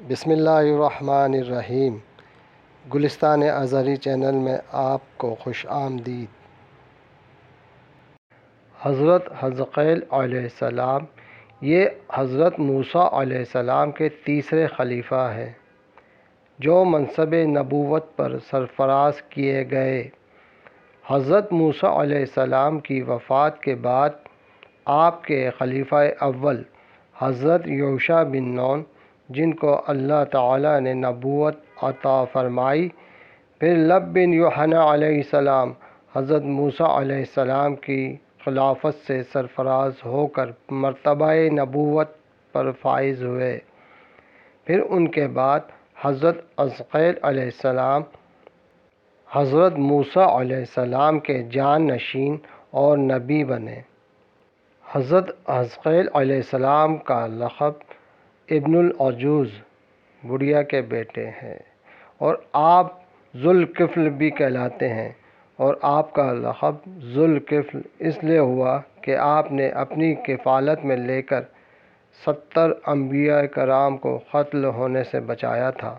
بسم اللہ الرحمن الرحیم۔ گلستان ازہری چینل میں آپ کو خوش آمدید۔ حضرت حزقیل علیہ السلام یہ حضرت موسیٰ علیہ السلام کے تیسرے خلیفہ ہیں جو منصب نبوت پر سرفراز کیے گئے۔ حضرت موسیٰ علیہ السلام کی وفات کے بعد آپ کے خلیفہ اول حضرت یوشع بن نون، جن کو اللہ تعالیٰ نے نبوت عطا فرمائی، پھر لب بن یوحنا علیہ السلام حضرت موسیٰ علیہ السلام کی خلافت سے سرفراز ہو کر مرتبہ نبوت پر فائز ہوئے۔ پھر ان کے بعد حضرت حزقیل علیہ السلام حضرت موسیٰ علیہ السلام کے جانشین اور نبی بنے۔ حضرت حزقیل علیہ السلام کا لقب ابن العجوز، بڑھیا کے بیٹے ہیں، اور آپ ذو الکفل بھی کہلاتے ہیں، اور آپ کا لقب ذو الکفل اس لیے ہوا کہ آپ نے اپنی کفالت میں لے کر 70 انبیاء کرام کو قتل ہونے سے بچایا تھا۔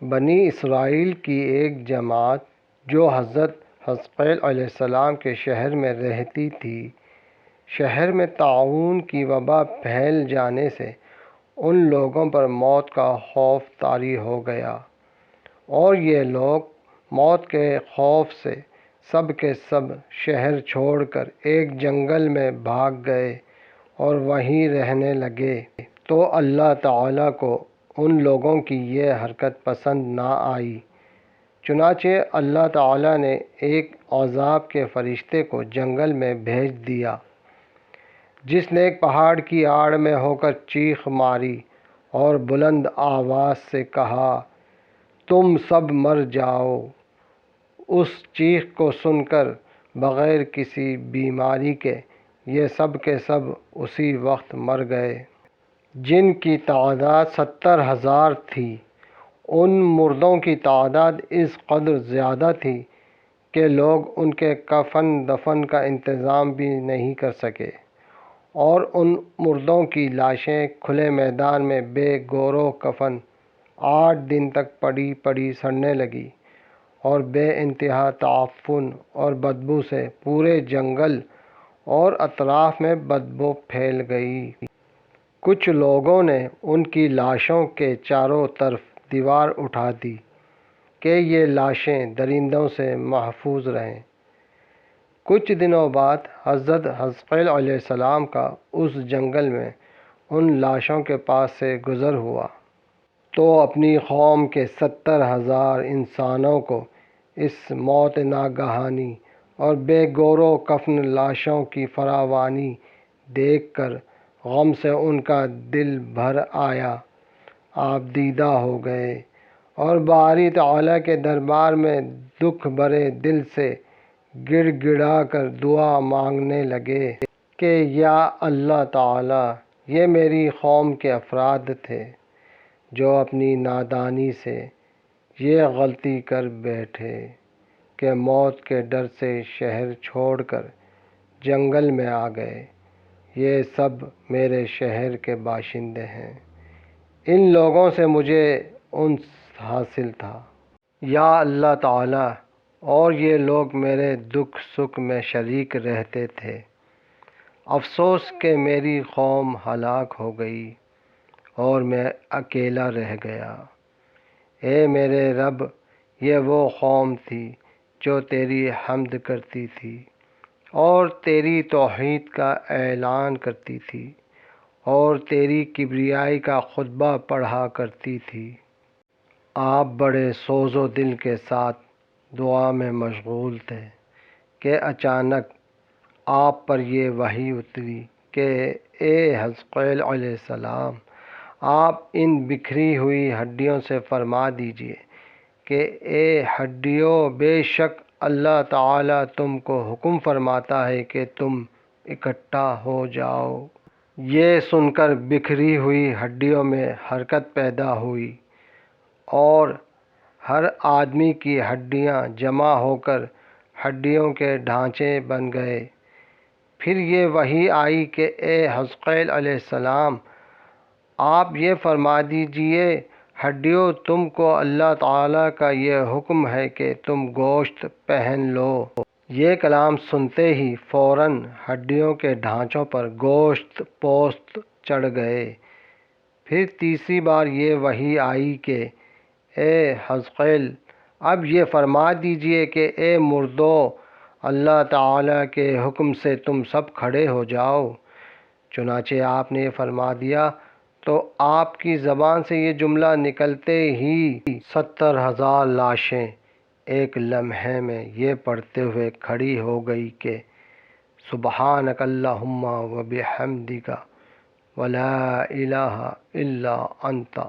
بنی اسرائیل کی ایک جماعت جو حضرت حزقیل علیہ السلام کے شہر میں رہتی تھی، شہر میں طاعون کی وبا پھیل جانے سے ان لوگوں پر موت کا خوف طاری ہو گیا، اور یہ لوگ موت کے خوف سے سب کے سب شہر چھوڑ کر ایک جنگل میں بھاگ گئے اور وہیں رہنے لگے۔ تو اللہ تعالیٰ کو ان لوگوں کی یہ حرکت پسند نہ آئی، چنانچہ اللہ تعالیٰ نے ایک عذاب کے فرشتے کو جنگل میں بھیج دیا، جس نے ایک پہاڑ کی آڑ میں ہو کر چیخ ماری اور بلند آواز سے کہا، تم سب مر جاؤ۔ اس چیخ کو سن کر بغیر کسی بیماری کے یہ سب کے سب اسی وقت مر گئے، جن کی تعداد 70,000 تھی۔ ان مردوں کی تعداد اس قدر زیادہ تھی کہ لوگ ان کے کفن دفن کا انتظام بھی نہیں کر سکے، اور ان مردوں کی لاشیں کھلے میدان میں بے گور و کفن 8 دن تک پڑی پڑی سڑنے لگی، اور بے انتہا تعفن اور بدبو سے پورے جنگل اور اطراف میں بدبو پھیل گئی۔ کچھ لوگوں نے ان کی لاشوں کے چاروں طرف دیوار اٹھا دی کہ یہ لاشیں درندوں سے محفوظ رہیں۔ کچھ دنوں بعد حضرت حزقیل علیہ السلام کا اس جنگل میں ان لاشوں کے پاس سے گزر ہوا، تو اپنی قوم کے 70,000 انسانوں کو اس موت ناگہانی اور بے گور و کفن لاشوں کی فراوانی دیکھ کر غم سے ان کا دل بھر آیا۔ آپ دیدہ ہو گئے اور باری تعالیٰ کے دربار میں دکھ بھرے دل سے گڑ گڑا کر دعا مانگنے لگے کہ یا اللہ تعالیٰ، یہ میری قوم کے افراد تھے جو اپنی نادانی سے یہ غلطی کر بیٹھے کہ موت کے ڈر سے شہر چھوڑ کر جنگل میں آ گئے۔ یہ سب میرے شہر کے باشندے ہیں، ان لوگوں سے مجھے انس حاصل تھا۔ یا اللہ تعالیٰ، اور یہ لوگ میرے دکھ سکھ میں شریک رہتے تھے۔ افسوس کہ میری قوم ہلاک ہو گئی اور میں اکیلا رہ گیا۔ اے میرے رب، یہ وہ قوم تھی جو تیری حمد کرتی تھی اور تیری توحید کا اعلان کرتی تھی اور تیری کبریائی کا خطبہ پڑھا کرتی تھی۔ آپ بڑے سوز و دل کے ساتھ دعا میں مشغول تھے کہ اچانک آپ پر یہ وحی اتری کہ اے حزقیل علیہ السلام، آپ ان بکھری ہوئی ہڈیوں سے فرما دیجئے کہ اے ہڈیوں، بے شک اللہ تعالیٰ تم کو حکم فرماتا ہے کہ تم اکٹھا ہو جاؤ۔ یہ سن کر بکھری ہوئی ہڈیوں میں حرکت پیدا ہوئی اور ہر آدمی کی ہڈیاں جمع ہو کر ہڈیوں کے ڈھانچے بن گئے۔ پھر یہ وحی آئی کہ اے حزقیل علیہ السلام، آپ یہ فرما دیجئے ہڈیوں تم کو اللہ تعالیٰ کا یہ حکم ہے کہ تم گوشت پہن لو۔ یہ کلام سنتے ہی فوراً ہڈیوں کے ڈھانچوں پر گوشت پوست چڑھ گئے۔ پھر تیسری بار یہ وحی آئی کہ اے حزقیل، اب یہ فرما دیجئے کہ اے مردو، اللہ تعالیٰ کے حکم سے تم سب کھڑے ہو جاؤ۔ چنانچہ آپ نے یہ فرما دیا تو آپ کی زبان سے یہ جملہ نکلتے ہی 70,000 لاشیں ایک لمحے میں یہ پڑھتے ہوئے کھڑی ہو گئی کہ سبحانک اللہم و بحمدک ولا الہ الا انت۔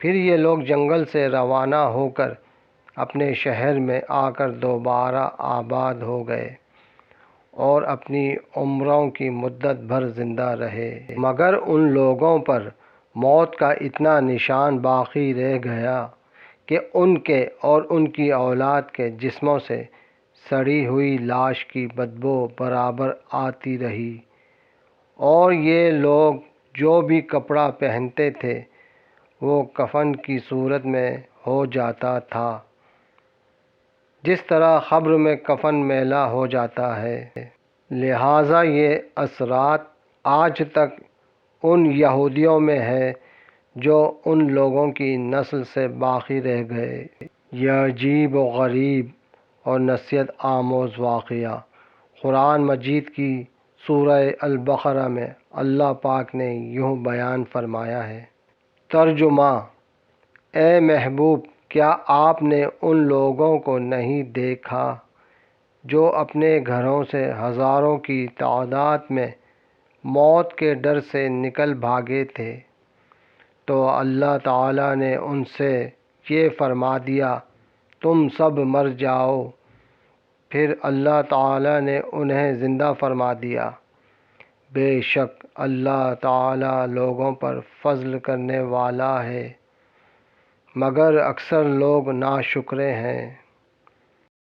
پھر یہ لوگ جنگل سے روانہ ہو کر اپنے شہر میں آ کر دوبارہ آباد ہو گئے اور اپنی عمروں کی مدت بھر زندہ رہے، مگر ان لوگوں پر موت کا اتنا نشان باقی رہ گیا کہ ان کے اور ان کی اولاد کے جسموں سے سڑی ہوئی لاش کی بدبو برابر آتی رہی، اور یہ لوگ جو بھی کپڑا پہنتے تھے وہ کفن کی صورت میں ہو جاتا تھا، جس طرح قبر میں کفن میلا ہو جاتا ہے۔ لہٰذا یہ اثرات آج تک ان یہودیوں میں ہے جو ان لوگوں کی نسل سے باقی رہ گئے۔ یہ عجیب و غریب اور نصیحت آموز واقعہ قرآن مجید کی سورہ البقرہ میں اللہ پاک نے یوں بیان فرمایا ہے۔ ترجمہ: اے محبوب، کیا آپ نے ان لوگوں کو نہیں دیکھا جو اپنے گھروں سے ہزاروں کی تعداد میں موت کے ڈر سے نکل بھاگے تھے، تو اللہ تعالیٰ نے ان سے یہ فرما دیا تم سب مر جاؤ، پھر اللہ تعالیٰ نے انہیں زندہ فرما دیا۔ بے شک اللہ تعالیٰ لوگوں پر فضل کرنے والا ہے، مگر اکثر لوگ ناشکرے ہیں۔